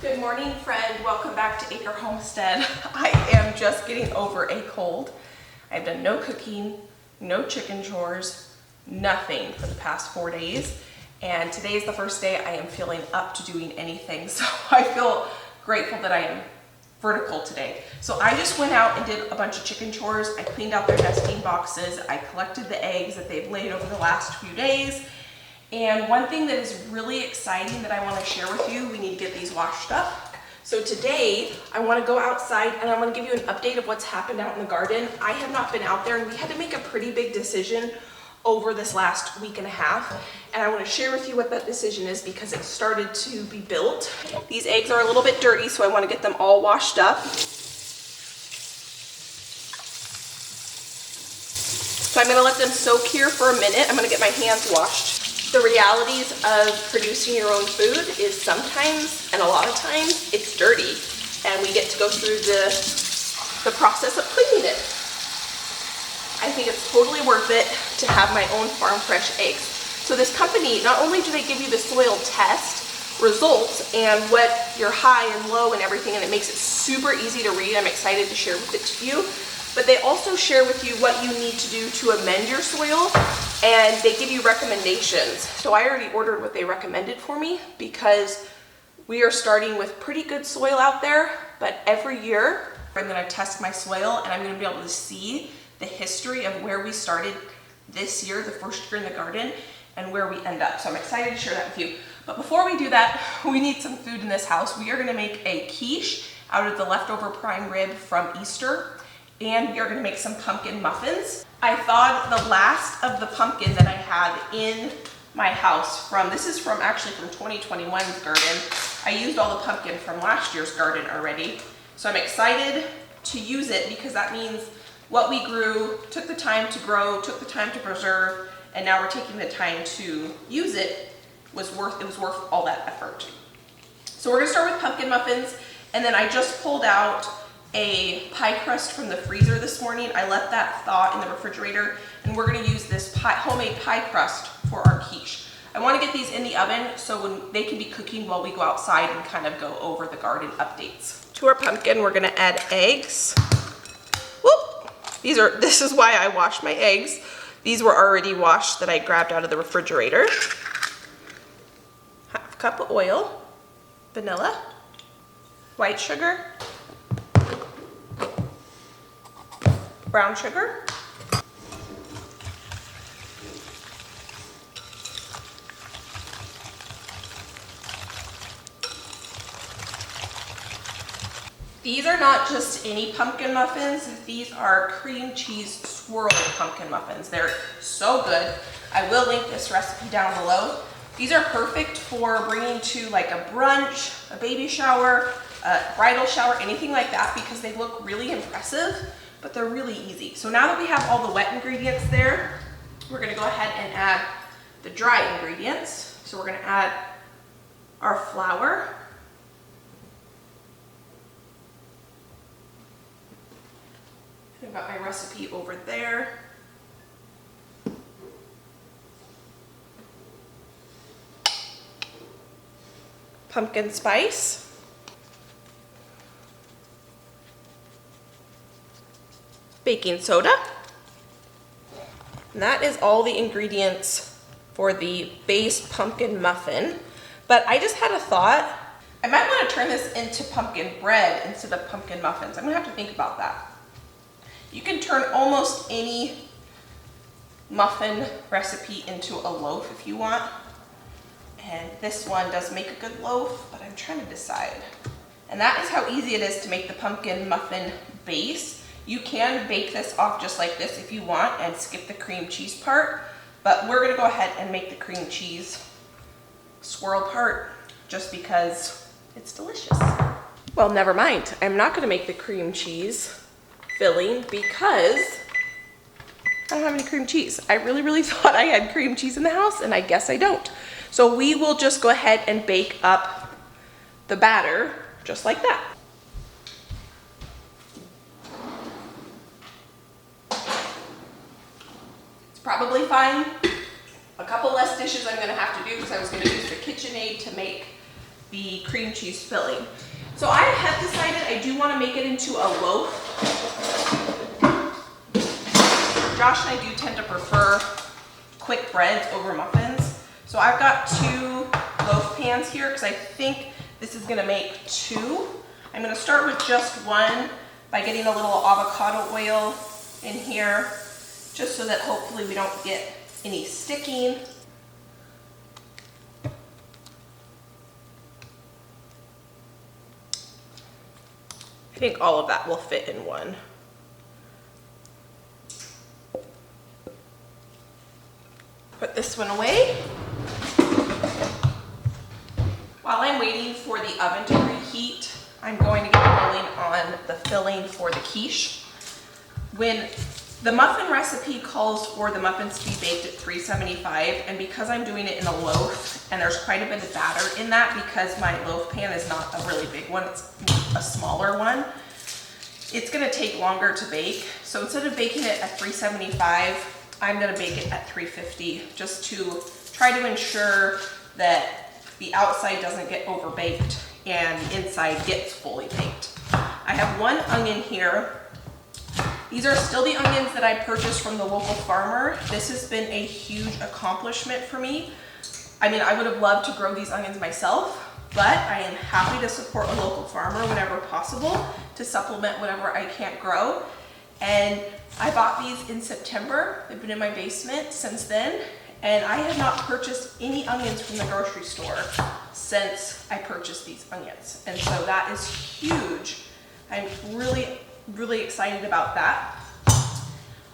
Good morning, friend. Welcome back to Acre Homestead. I am just getting over a cold. I've done no cooking, no chicken chores, nothing for the past 4 days. And today is the first day I am feeling up to doing anything. So I feel grateful that I am vertical today. So I just went out and did a bunch of chicken chores. I cleaned out their nesting boxes. I collected the eggs that they've laid over the last few days. And one thing that is really exciting that I want to share with you, we need to get these washed up. So today I want to go outside and I want to give you an update of what's happened out in the garden. I have not been out there and we had to make a pretty big decision over this last week and a half. And I want to share with you what that decision is because it started to be built. These eggs are a little bit dirty, so I want to get them all washed up. So I'm going to let them soak here for a minute. I'm going to get my hands washed. The realities of producing your own food is sometimes, and a lot of times, it's dirty, and we get to go through the process of cleaning it. I think it's totally worth it to have my own farm fresh eggs. So this company, not only do they give you the soil test results and what your high and low and everything, and it makes it super easy to read. I'm excited to share with it to you. But they also share with you what you need to do to amend your soil, and they give you recommendations. So I already ordered what they recommended for me because we are starting with pretty good soil out there, but every year I'm gonna test my soil and I'm gonna be able to see the history of where we started this year, the first year in the garden, and where we end up. So I'm excited to share that with you. But before we do that, we need some food in this house. We are gonna make a quiche out of the leftover prime rib from Easter. And we are going to make some pumpkin muffins. I thawed the last of the pumpkin that I had in my house this is from actually from 2021's garden. I used all the pumpkin from last year's garden already. So I'm excited to use it because that means what we grew took the time to grow, took the time to preserve, and now we're taking the time to use it. It was worth all that effort. So we're going to start with pumpkin muffins, and then I just pulled out a pie crust from the freezer this morning. I let that thaw in the refrigerator, and we're gonna use this homemade pie crust for our quiche. I wanna get these in the oven so when they can be cooking while we go outside and kind of go over the garden updates. To our pumpkin, we're gonna add eggs. Whoop! This is why I washed my eggs. These were already washed that I grabbed out of the refrigerator. Half cup of oil, vanilla, white sugar, brown sugar, these are not just any pumpkin muffins, these are cream cheese swirl pumpkin muffins. They're so good. I will link this recipe down below. These are perfect for bringing to like a brunch, a baby shower, a bridal shower, anything like that because they look really impressive, but they're really easy. So now that we have all the wet ingredients there, we're gonna go ahead and add the dry ingredients. So we're gonna add our flour, I've got my recipe over there. Pumpkin spice. Baking soda. And that is all the ingredients for the base pumpkin muffin. But I just had a thought. I might want to turn this into pumpkin bread instead of pumpkin muffins. I'm gonna have to think about that. You can turn almost any muffin recipe into a loaf if you want. And this one does make a good loaf, but I'm trying to decide. And that is how easy it is to make the pumpkin muffin base. You can bake this off just like this if you want and skip the cream cheese part, but we're gonna go ahead and make the cream cheese swirl part just because it's delicious. Well, never mind. I'm not gonna make the cream cheese filling because I don't have any cream cheese. I really thought I had cream cheese in the house and I guess I don't. So we will just go ahead and bake up the batter just like that. Probably fine. A couple less dishes I'm gonna have to do because I was gonna use the KitchenAid to make the cream cheese filling. So I have decided I do want to make it into a loaf. Josh and I do tend to prefer quick breads over muffins. So I've got 2 loaf pans here because I think this is going to make 2. I'm going to start with just one by getting a little avocado oil in here, just so that hopefully we don't get any sticking. I think all of that will fit in one. Put this one away. While I'm waiting for the oven to preheat, I'm going to get rolling on the filling for the quiche. When the muffin recipe calls for the muffins to be baked at 375, and because I'm doing it in a loaf, and there's quite a bit of batter in that because my loaf pan is not a really big one, it's a smaller one, it's gonna take longer to bake. So instead of baking it at 375, I'm gonna bake it at 350, just to try to ensure that the outside doesn't get overbaked and the inside gets fully baked. I have 1 onion here. These are still the onions that I purchased from the local farmer. This has been a huge accomplishment for me. I mean, I would have loved to grow these onions myself, but I am happy to support a local farmer whenever possible to supplement whatever I can't grow. And I bought these in September. They've been in my basement since then, and I have not purchased any onions from the grocery store since I purchased these onions. And so that is huge. I'm really excited about that.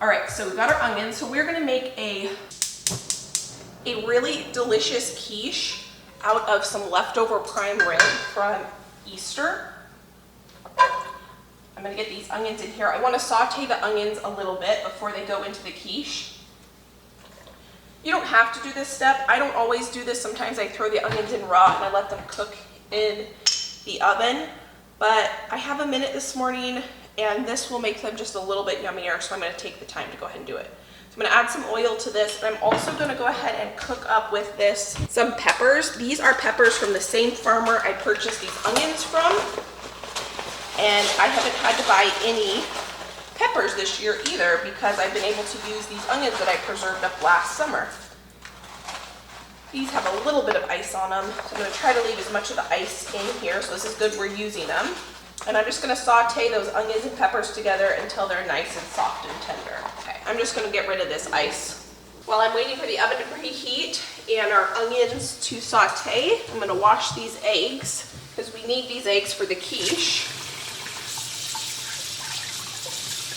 All right, so we've got our onions. So we're gonna make a really delicious quiche out of some leftover prime rib from Easter. I'm gonna get these onions in here. I wanna saute the onions a little bit before they go into the quiche. You don't have to do this step. I don't always do this. Sometimes I throw the onions in raw and I let them cook in the oven. But I have a minute this morning and this will make them just a little bit yummier, so I'm gonna take the time to go ahead and do it. So I'm gonna add some oil to this, and I'm also gonna go ahead and cook up with this some peppers. These are peppers from the same farmer I purchased these onions from, and I haven't had to buy any peppers this year either because I've been able to use these onions that I preserved up last summer. These have a little bit of ice on them, so I'm gonna try to leave as much of the ice in here, so this is good we're using them. And I'm just gonna saute those onions and peppers together until they're nice and soft and tender. Okay, I'm just gonna get rid of this ice. While I'm waiting for the oven to preheat and our onions to saute, I'm gonna wash these eggs because we need these eggs for the quiche.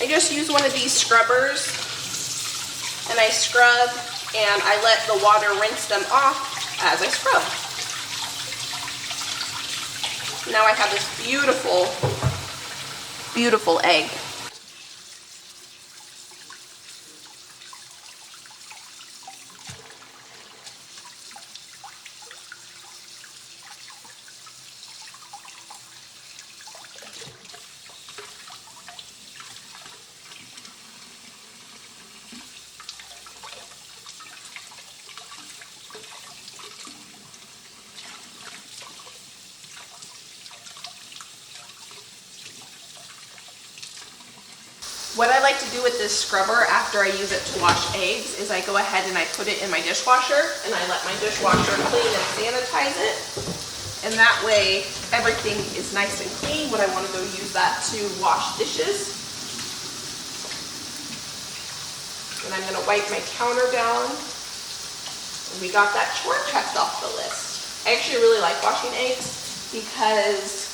I just use one of these scrubbers and I scrub and I let the water rinse them off as I scrub. Now I have this beautiful, beautiful egg. What I like to do with this scrubber after I use it to wash eggs is I go ahead and I put it in my dishwasher and I let my dishwasher clean and sanitize it. And that way everything is nice and clean when I want to go use that to wash dishes. And I'm going to wipe my counter down. And we got that chore checked off the list. I actually really like washing eggs because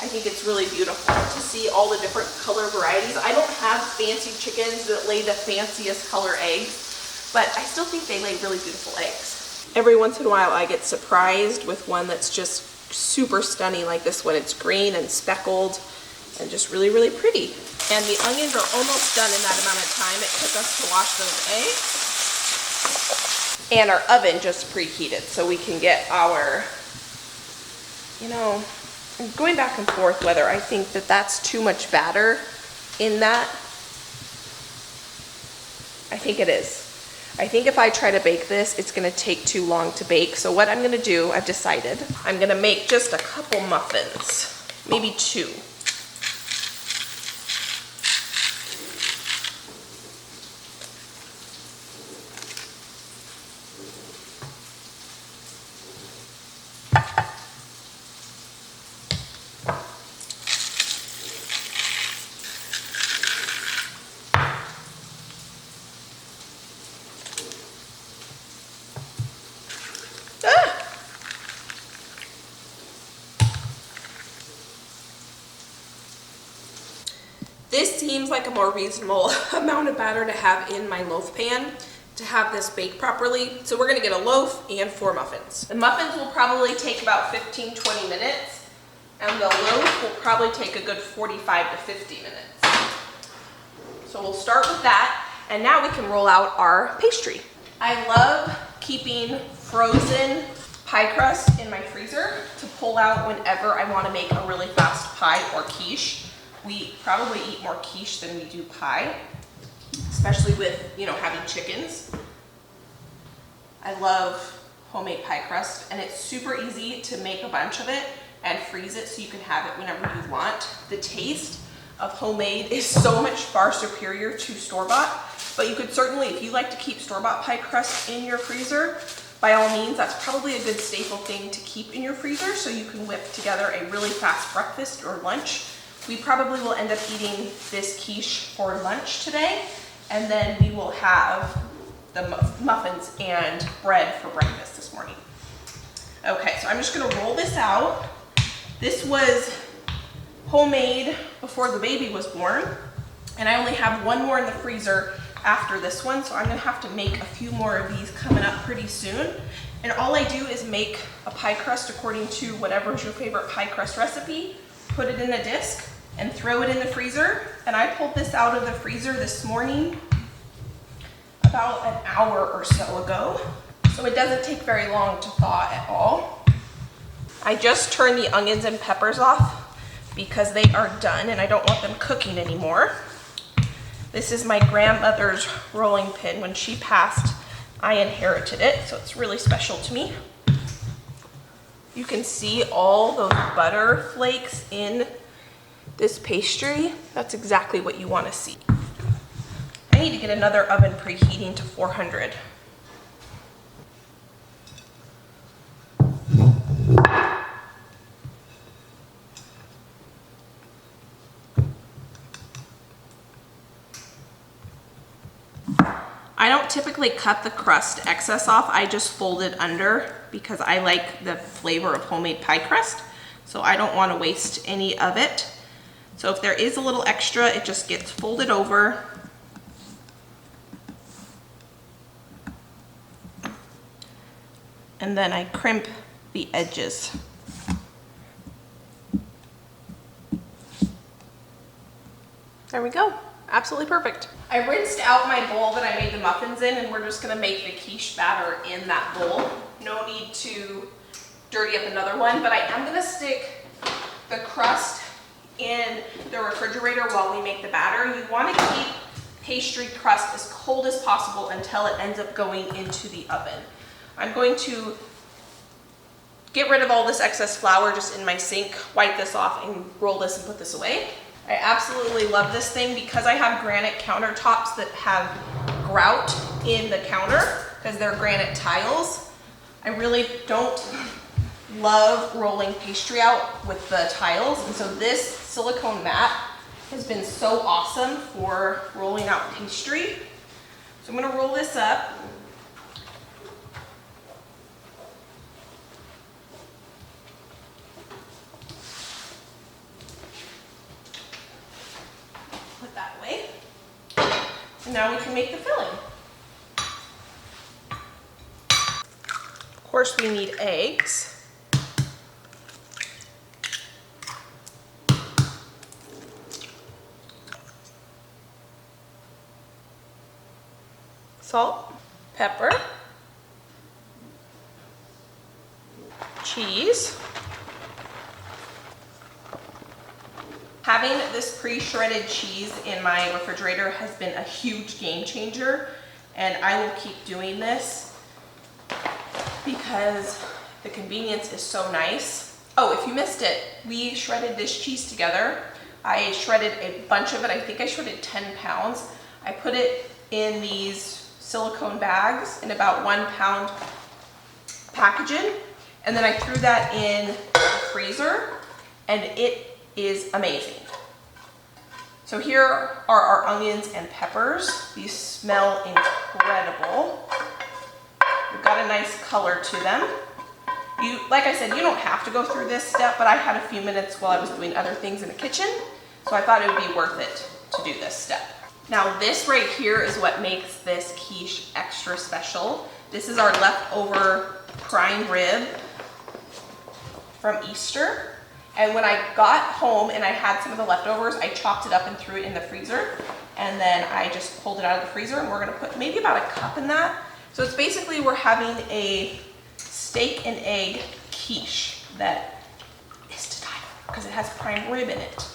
I think it's really beautiful to see all the different color varieties. I don't have fancy chickens that lay the fanciest color eggs, but I still think they lay really beautiful eggs. Every once in a while I get surprised with one that's just super stunning like this one. It's green and speckled and just really, really pretty. And the onions are almost done in that amount of time it took us to wash those eggs. And our oven just preheated so we can get our, I'm going back and forth whether I think that that's too much batter in that. I think it is. I think if I try to bake this, it's gonna take too long to bake. So what I'm gonna do, I've decided, I'm gonna make just a couple muffins, maybe 2. This seems like a more reasonable amount of batter to have in my loaf pan to have this baked properly. So we're gonna get a loaf and 4 muffins. The muffins will probably take about 15-20 minutes, and the loaf will probably take a good 45 to 50 minutes. So we'll start with that, and now we can roll out our pastry. I love keeping frozen pie crust in my freezer to pull out whenever I want to make a really fast pie or quiche. We probably eat more quiche than we do pie, especially with, you know, having chickens. I love homemade pie crust, and it's super easy to make a bunch of it and freeze it so you can have it whenever you want. The taste of homemade is so much far superior to store-bought, but you could certainly, if you like to keep store-bought pie crust in your freezer, by all means, that's probably a good staple thing to keep in your freezer so you can whip together a really fast breakfast or lunch. We probably will end up eating this quiche for lunch today, and then we will have the muffins and bread for breakfast this morning. Okay, so I'm just gonna roll this out. This was homemade before the baby was born, and I only have 1 more in the freezer after this one, so I'm gonna have to make a few more of these coming up pretty soon. And all I do is make a pie crust according to whatever is your favorite pie crust recipe, put it in a disc, and throw it in the freezer. And I pulled this out of the freezer this morning about an hour or so ago, so it doesn't take very long to thaw at all. I just turned the onions and peppers off because they are done and I don't want them cooking anymore. This is my grandmother's rolling pin. When she passed, I inherited it, so it's really special to me. You can see all those butter flakes in this pastry. That's exactly what you want to see. I need to get another oven preheating to 400. I don't typically cut the crust excess off. I just fold it under because I like the flavor of homemade pie crust. So I don't want to waste any of it. So if there is a little extra, it just gets folded over. And then I crimp the edges. There we go. Absolutely perfect. I rinsed out my bowl that I made the muffins in, and we're just gonna make the quiche batter in that bowl. No need to dirty up another one, but I am gonna stick the crust in the refrigerator while we make the batter. You wanna keep pastry crust as cold as possible until it ends up going into the oven. I'm going to get rid of all this excess flour just in my sink, wipe this off, and roll this and put this away. I absolutely love this thing because I have granite countertops that have grout in the counter because they're granite tiles. I really don't love rolling pastry out with the tiles, and so this silicone mat has been so awesome for rolling out pastry. So I'm gonna roll this up. Put that away. And now we can make the filling. Of course, we need eggs. Salt, pepper, cheese. Having this pre-shredded cheese in my refrigerator has been a huge game changer. And I will keep doing this because the convenience is so nice. Oh, if you missed it, we shredded this cheese together. I shredded a bunch of it. I think I shredded 10 pounds. I put it in these silicone bags in about 1 pound packaging. And then I threw that in the freezer, and it is amazing. So here are our onions and peppers. These smell incredible. We've got a nice color to them. Like I said, you don't have to go through this step, but I had a few minutes while I was doing other things in the kitchen, so I thought it would be worth it to do this step. Now this right here is what makes this quiche extra special. This is our leftover prime rib from Easter. And when I got home and I had some of the leftovers, I chopped it up and threw it in the freezer. And then I just pulled it out of the freezer, and we're gonna put maybe about a cup in that. So it's basically, we're having a steak and egg quiche that is to die for because it has prime rib in it.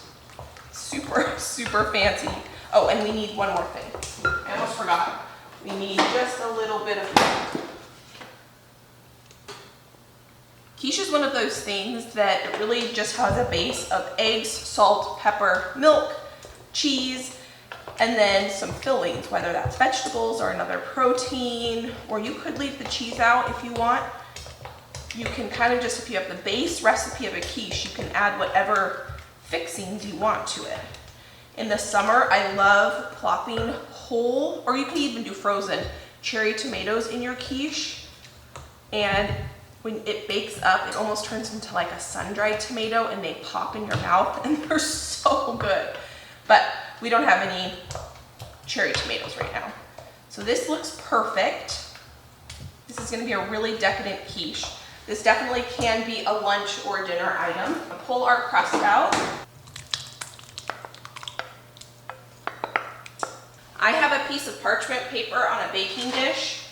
Super, super fancy. Oh, and we need one more thing. I almost forgot. We need just a little bit of quiche is one of those things that really just has a base of eggs, salt, pepper, milk, cheese, and then some fillings, whether that's vegetables or another protein, or you could leave the cheese out if you want. You can kind of just, if you have the base recipe of a quiche, you can add whatever fixings you want to it. In the summer, I love plopping whole, or you can even do frozen, cherry tomatoes in your quiche. And when it bakes up, it almost turns into like a sun-dried tomato, and they pop in your mouth, and they're so good. But we don't have any cherry tomatoes right now. So this looks perfect. This is gonna be a really decadent quiche. This definitely can be a lunch or dinner item. I'll pull our crust out. I have a piece of parchment paper on a baking dish,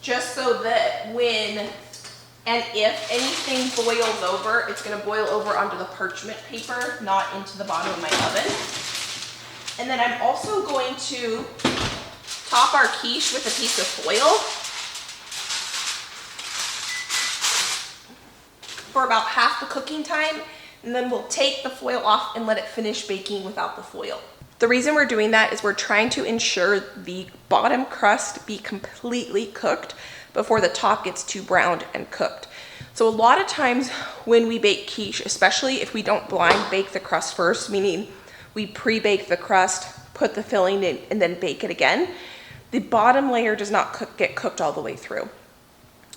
just so that when and if anything boils over, it's gonna boil over onto the parchment paper, not into the bottom of my oven. And then I'm also going to top our quiche with a piece of foil for about half the cooking time, and then we'll take the foil off and let it finish baking without the foil. The reason we're doing that is we're trying to ensure the bottom crust be completely cooked before the top gets too browned and cooked. So a lot of times when we bake quiche, especially if we don't blind bake the crust first, meaning we pre-bake the crust, put the filling in, and then bake it again, the bottom layer does not get cooked all the way through,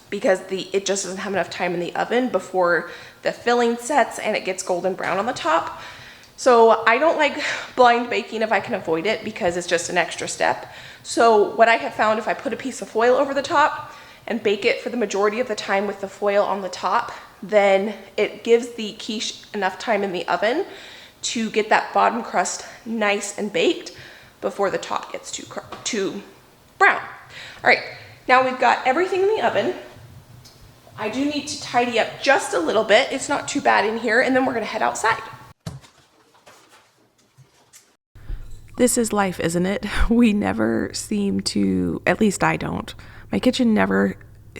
because it just doesn't have enough time in the oven before the filling sets and it gets golden brown on the top. So I don't like blind baking if I can avoid it, because it's just an extra step. So what I have found, if I put a piece of foil over the top and bake it for the majority of the time with the foil on the top, then it gives the quiche enough time in the oven to get that bottom crust nice and baked before the top gets too brown. All right, now we've got everything in the oven. I do need to tidy up just a little bit. It's not too bad in here, and then we're gonna head outside. This is life, isn't it? We never seem to, at least I don't. My kitchen never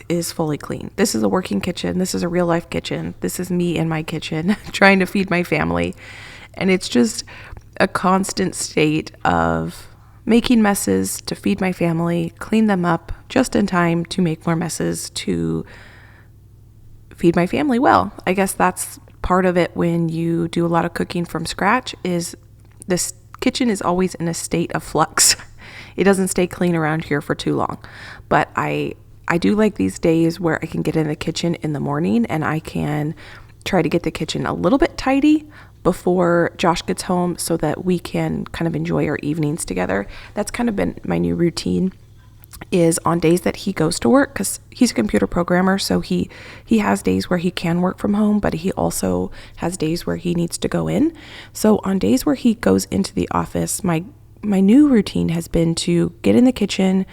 is fully clean. This is a working kitchen. This is a real life kitchen. This is me in my kitchen trying to feed my family. And it's just a constant state of making messes to feed my family, clean them up just in time to make more messes to feed my family well. I guess that's part of it when you do a lot of cooking from scratch, is this kitchen is always in a state of flux. It doesn't stay clean around here for too long. But I do like these days where I can get in the kitchen in the morning and I can try to get the kitchen a little bit tidy before Josh gets home, so that we can kind of enjoy our evenings together. That's kind of been my new routine, is on days that he goes to work, because he's a computer programmer, so he has days where he can work from home, but he also has days where he needs to go in. So on days where he goes into the office, my new routine has been to get in the kitchen,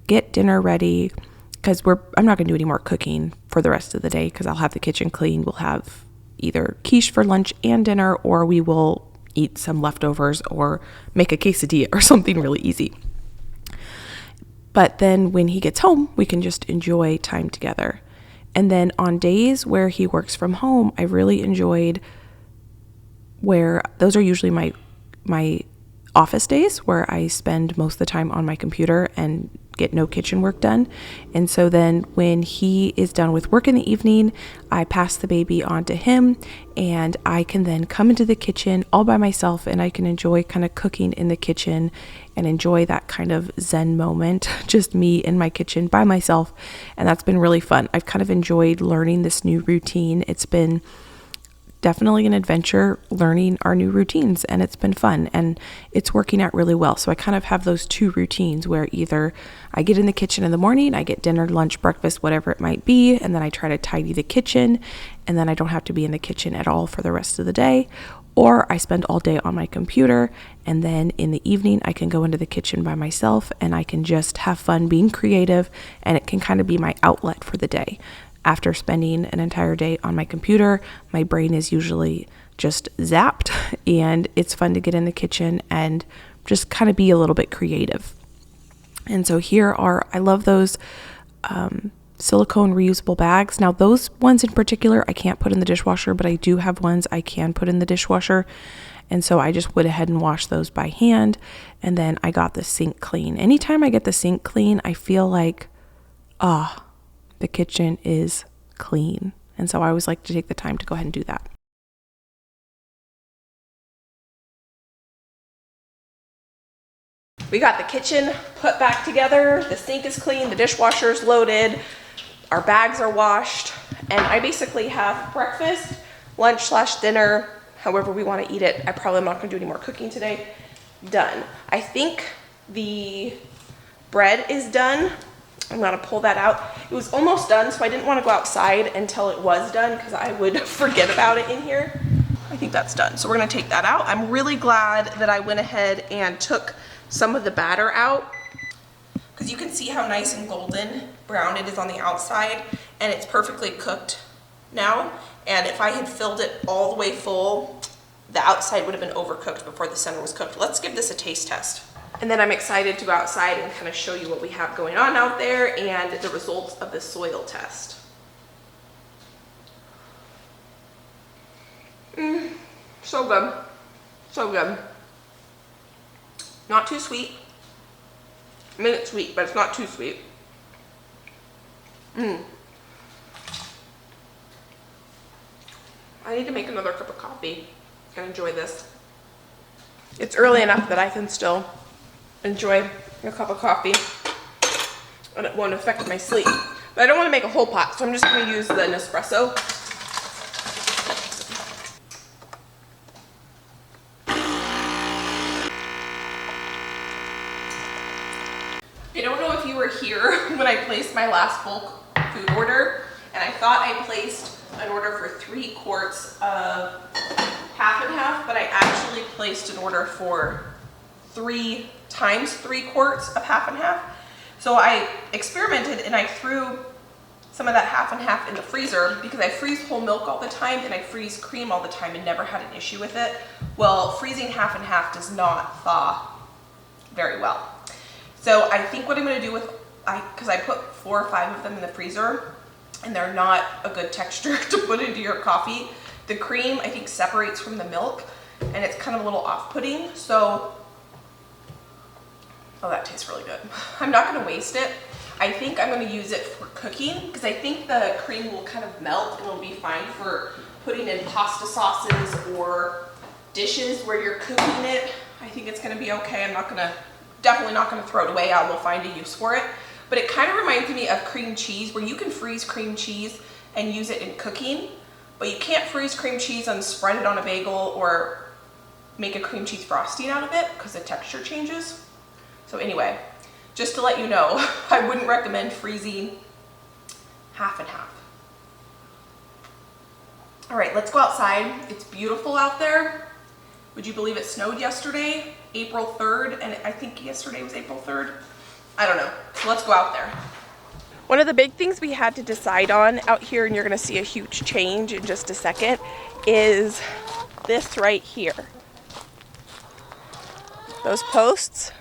get dinner ready, because I'm not going to do any more cooking for the rest of the day, because I'll have the kitchen clean. We'll have either quiche for lunch and dinner, or we will eat some leftovers or make a quesadilla or something really easy. But then when he gets home, we can just enjoy time together. And then on days where he works from home, I really enjoyed where those are usually my office days where I spend most of the time on my computer and get no kitchen work done. And so then when he is done with work in the evening, I pass the baby on to him, and I can then come into the kitchen all by myself, and I can enjoy kind of cooking in the kitchen and enjoy that kind of zen moment, just me in my kitchen by myself. And that's been really fun. I've kind of enjoyed learning this new routine. It's been definitely an adventure learning our new routines, and it's been fun and it's working out really well. So I kind of have those two routines where either I get in the kitchen in the morning, I get dinner, lunch, breakfast, whatever it might be, and then I try to tidy the kitchen, and then I don't have to be in the kitchen at all for the rest of the day. Or I spend all day on my computer, and then in the evening I can go into the kitchen by myself and I can just have fun being creative, and it can kind of be my outlet for the day. After spending an entire day on my computer, my brain is usually just zapped, and it's fun to get in the kitchen and just kind of be a little bit creative. And so I love those silicone reusable bags. Now those ones in particular, I can't put in the dishwasher, but I do have ones I can put in the dishwasher. And so I just went ahead and washed those by hand. And then I got the sink clean. Anytime I get the sink clean, I feel like, the kitchen is clean. And so I always like to take the time to go ahead and do that. We got the kitchen put back together. The sink is clean, the dishwasher's loaded, our bags are washed, and I basically have breakfast, lunch/dinner, however we want to eat it. I probably am not going to do any more cooking today. Done. I think the bread is done. I'm gonna pull that out. It was almost done, so I didn't want to go outside until it was done because I would forget about it in here. I think that's done. So we're gonna take that out. I'm really glad that I went ahead and took some of the batter out, because you can see how nice and golden brown it is on the outside, and it's perfectly cooked now. And if I had filled it all the way full, the outside would have been overcooked before the center was cooked. Let's give this a taste test. And then I'm excited to go outside and kind of show you what we have going on out there and the results of the soil test. So good. So good. Not too sweet. I mean, it's sweet, but it's not too sweet. I need to make another cup of coffee and enjoy this. It's early enough that I can still enjoy a cup of coffee and it won't affect my sleep. But I don't want to make a whole pot, so I'm just going to use the Nespresso. I don't know if you were here when I placed my last bulk food order, and I thought I placed an order for 3 quarts of half and half, but I actually placed an order for 3 times 3 quarts of half and half. So I experimented and I threw some of that half and half in the freezer because I freeze whole milk all the time and I freeze cream all the time and never had an issue with it. Well, freezing half and half does not thaw very well. So I think what I'm going to do because I put 4 or 5 of them in the freezer and they're not a good texture to put into your coffee. The cream I think separates from the milk and it's kind of a little off-putting. So oh, that tastes really good. I'm not going to waste it. I think I'm going to use it for cooking because I think the cream will kind of melt and it'll be fine for putting in pasta sauces or dishes where you're cooking it. I think it's going to be okay. I'm definitely not going to throw it away. I will find a use for it. But it kind of reminds me of cream cheese, where you can freeze cream cheese and use it in cooking, but you can't freeze cream cheese and spread it on a bagel or make a cream cheese frosting out of it because the texture changes. So anyway, just to let you know, I wouldn't recommend freezing half and half. All right, let's go outside. It's beautiful out there. Would you believe it snowed yesterday, April 3rd, and I think yesterday was April 3rd? I don't know, so let's go out there. One of the big things we had to decide on out here, and you're gonna see a huge change in just a second, is this right here. Those posts.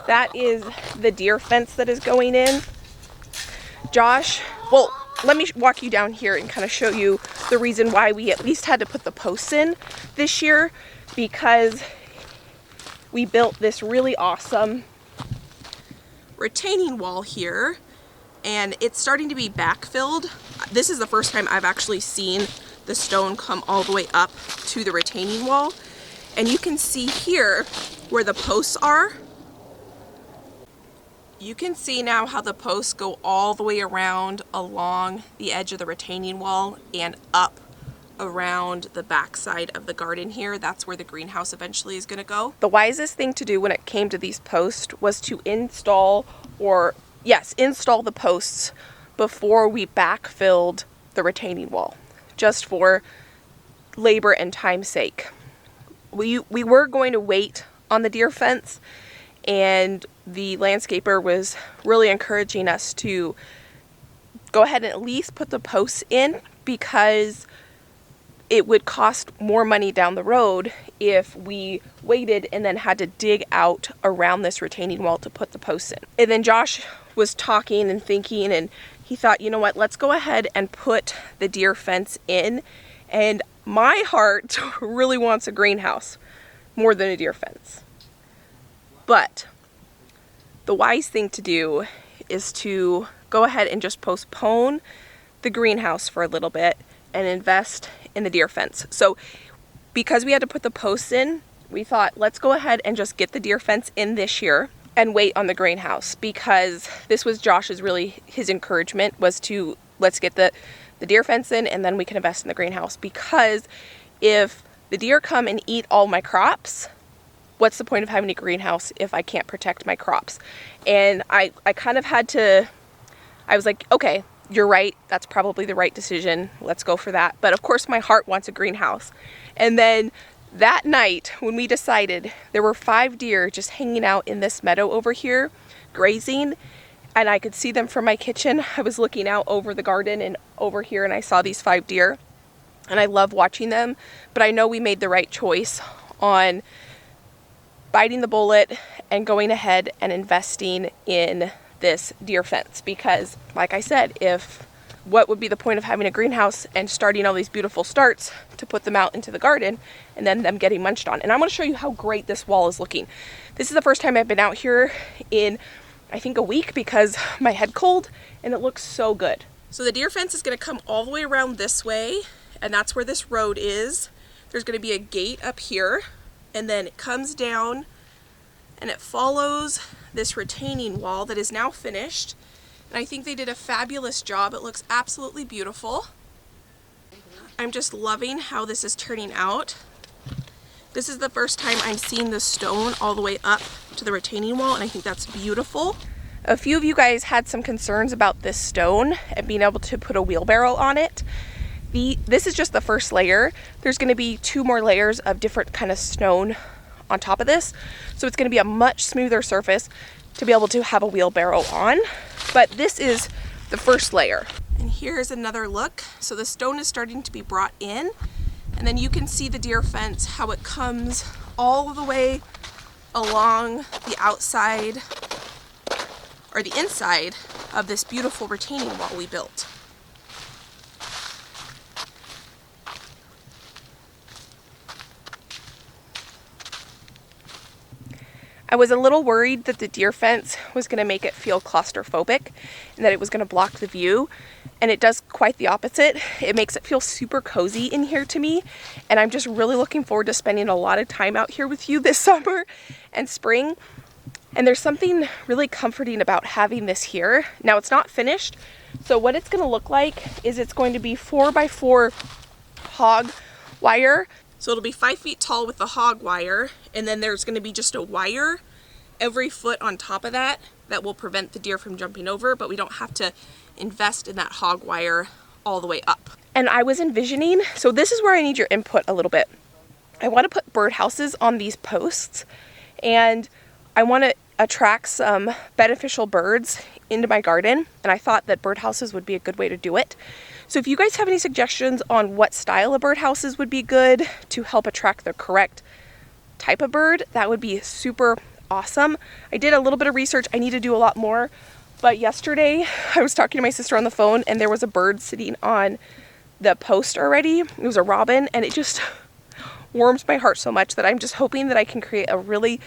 That is the deer fence that is going in. Josh, well, let me walk you down here and kind of show you the reason why we at least had to put the posts in this year, because we built this really awesome retaining wall here, and it's starting to be backfilled. This is the first time I've actually seen the stone come all the way up to the retaining wall. And you can see here where the posts are. You can see now how the posts go all the way around along the edge of the retaining wall and up around the backside of the garden here. That's where the greenhouse eventually is going to go. The wisest thing to do when it came to these posts was to install the posts before we backfilled the retaining wall, just for labor and time's sake. We were going to wait on the deer fence, and the landscaper was really encouraging us to go ahead and at least put the posts in, because it would cost more money down the road if we waited and then had to dig out around this retaining wall to put the posts in. And then Josh was talking and thinking, and he thought, you know what, let's go ahead and put the deer fence in. And my heart really wants a greenhouse more than a deer fence. But the wise thing to do is to go ahead and just postpone the greenhouse for a little bit and invest in the deer fence. So because we had to put the posts in, we thought, let's go ahead and just get the deer fence in this year and wait on the greenhouse, because this was Josh's his encouragement was to, let's get the deer fence in and then we can invest in the greenhouse. Because if the deer come and eat all my crops, what's the point of having a greenhouse if I can't protect my crops? And I kind of had to, I was like, okay, you're right, that's probably the right decision, let's go for that. But of course my heart wants a greenhouse. And then that night when we decided, there were 5 deer just hanging out in this meadow over here, grazing, and I could see them from my kitchen. I was looking out over the garden and over here, and I saw these 5 deer, and I love watching them. But I know we made the right choice on biting the bullet and going ahead and investing in this deer fence, because like I said, what would be the point of having a greenhouse and starting all these beautiful starts to put them out into the garden and then them getting munched on? And I'm going to show you how great this wall is looking. This is the first time I've been out here in, I think, a week, because my head cold, and it looks so good. So the deer fence is going to come all the way around this way, and that's where this road is. There's going to be a gate up here, and then it comes down and it follows this retaining wall that is now finished. And I think they did a fabulous job. It looks absolutely beautiful. I'm just loving how this is turning out. This is the first time I'm seeing the stone all the way up to the retaining wall, and I think that's beautiful. A few of you guys had some concerns about this stone and being able to put a wheelbarrow on it. This is just the first layer. There's going to be 2 more layers of different kind of stone on top of this, so it's going to be a much smoother surface to be able to have a wheelbarrow on. But this is the first layer. And here's another look. So the stone is starting to be brought in, and then you can see the deer fence, how it comes all the way along the outside or the inside of this beautiful retaining wall we built. I was a little worried that the deer fence was going to make it feel claustrophobic and that it was going to block the view, and it does quite the opposite. It makes it feel super cozy in here to me, and I'm just really looking forward to spending a lot of time out here with you this summer and spring. And there's something really comforting about having this here. Now it's not finished, so what it's going to look like is it's going to be 4x4 hog wire. So it'll be 5 feet tall with the hog wire, and then there's going to be just a wire every foot on top of that will prevent the deer from jumping over, but we don't have to invest in that hog wire all the way up. And I was envisioning, so this is where I need your input a little bit. I want to put birdhouses on these posts, and I want to attract some beneficial birds into my garden, and I thought that birdhouses would be a good way to do it. So if you guys have any suggestions on what style of birdhouses would be good to help attract the correct type of bird, that would be super awesome. I did a little bit of research. I need to do a lot more. But yesterday I was talking to my sister on the phone and there was a bird sitting on the post already. It was a robin, and it just warms my heart so much that I'm just hoping that I can create a really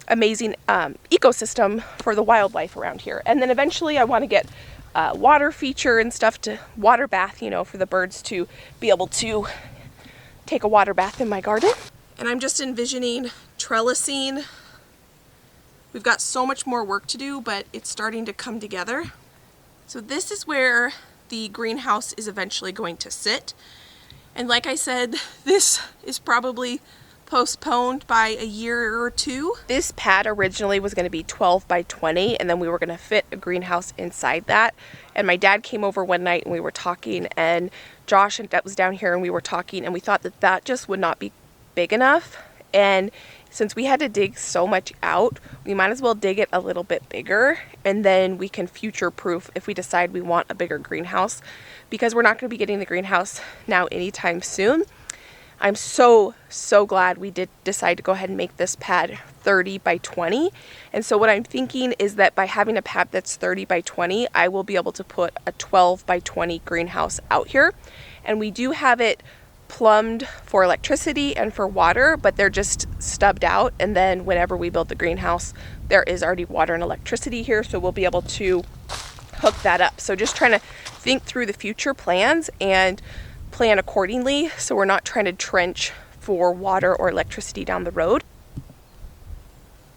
amazing ecosystem for the wildlife around here. And then eventually I want to get a water feature and stuff, to water bath, you know, for the birds to be able to take a water bath in my garden. And I'm just envisioning trellising. We've got so much more work to do, but it's starting to come together. So this is where the greenhouse is eventually going to sit. And like I said, this is probably postponed by a year or two. This pad originally was going to be 12 by 20, and then we were going to fit a greenhouse inside that. And my dad came over one night and we were talking, and Josh and that was down here and we were talking, and we thought that that just would not be big enough. And since we had to dig so much out, we might as well dig it a little bit bigger, and then we can future-proof if we decide we want a bigger greenhouse, because we're not going to be getting the greenhouse now anytime soon. I'm so glad we did decide to go ahead and make this pad 30 by 20. And so what I'm thinking is that by having a pad that's 30 by 20, I will be able to put a 12 by 20 greenhouse out here. And we do have it plumbed for electricity and for water, but they're just stubbed out. And then whenever we build the greenhouse, there is already water and electricity here, so we'll be able to hook that up. So just trying to think through the future plans and plan accordingly, so we're not trying to trench for water or electricity down the road.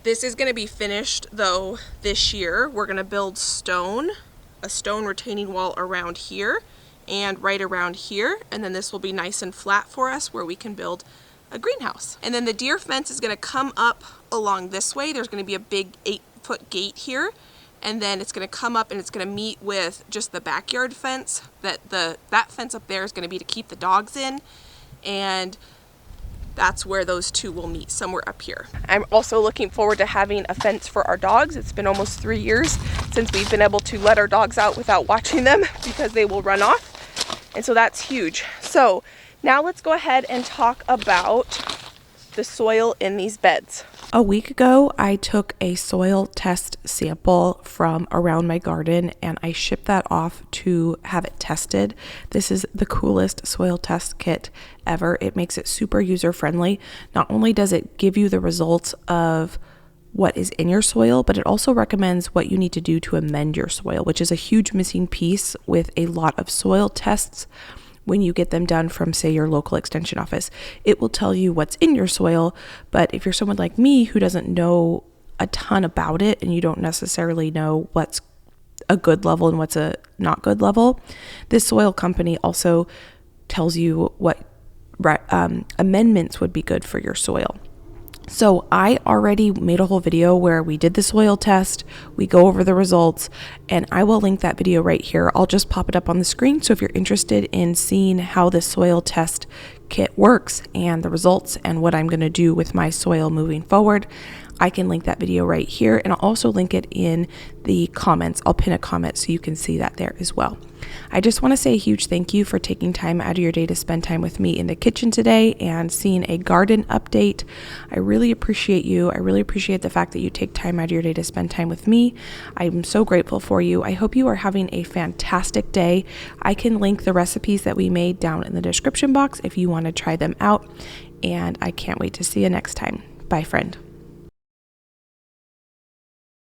This is going to be finished though this year. We're going to build a stone retaining wall around here and right around here, and then this will be nice and flat for us where we can build a greenhouse. And then the deer fence is going to come up along this way. There's going to be a big 8-foot gate here, and then it's going to come up and it's going to meet with just the backyard fence. That fence up there is going to be to keep the dogs in, and that's where those two will meet, somewhere up here. I'm also looking forward to having a fence for our dogs. It's been almost 3 years since we've been able to let our dogs out without watching them because they will run off. And so that's huge. So now let's go ahead and talk about the soil in these beds. A week ago, I took a soil test sample from around my garden and I shipped that off to have it tested. This is the coolest soil test kit ever. It makes it super user friendly. Not only does it give you the results of what is in your soil, but it also recommends what you need to do to amend your soil, which is a huge missing piece with a lot of soil tests. When you get them done from, say, your local extension office, it will tell you what's in your soil. But if you're someone like me who doesn't know a ton about it and you don't necessarily know what's a good level and what's a not good level, this soil company also tells you what amendments would be good for your soil. So I already made a whole video where we did the soil test, we go over the results, and I will link that video right here. I'll just pop it up on the screen. So if you're interested in seeing how the soil test kit works and the results and what I'm going to do with my soil moving forward, I can link that video right here, and I'll also link it in the comments. I'll pin a comment so you can see that there as well. I just want to say a huge thank you for taking time out of your day to spend time with me in the kitchen today and seeing a garden update. I really appreciate you. I really appreciate the fact that you take time out of your day to spend time with me. I'm so grateful for you. I hope you are having a fantastic day. I can link the recipes that we made down in the description box if you want to try them out, and I can't wait to see you next time. Bye, friend.